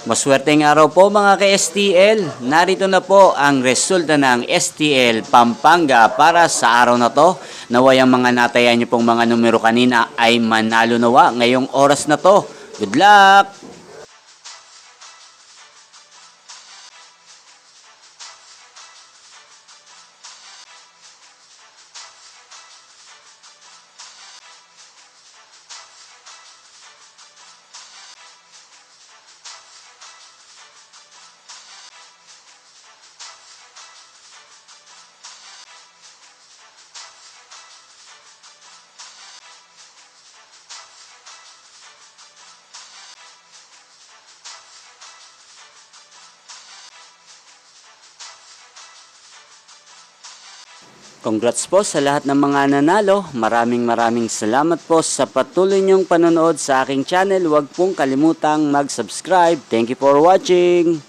Maswerteng araw po mga ka-STL. Narito na po ang resulta ng STL Pampanga para sa araw na to. Naway ang mga natayan niyo pong mga numero kanina ay manalo nawa ngayong oras na to. Good luck! Congrats po sa lahat ng mga nanalo. Maraming salamat po sa patuloy niyong panonood sa aking channel. Huwag pong kalimutang mag-subscribe. Thank you for watching.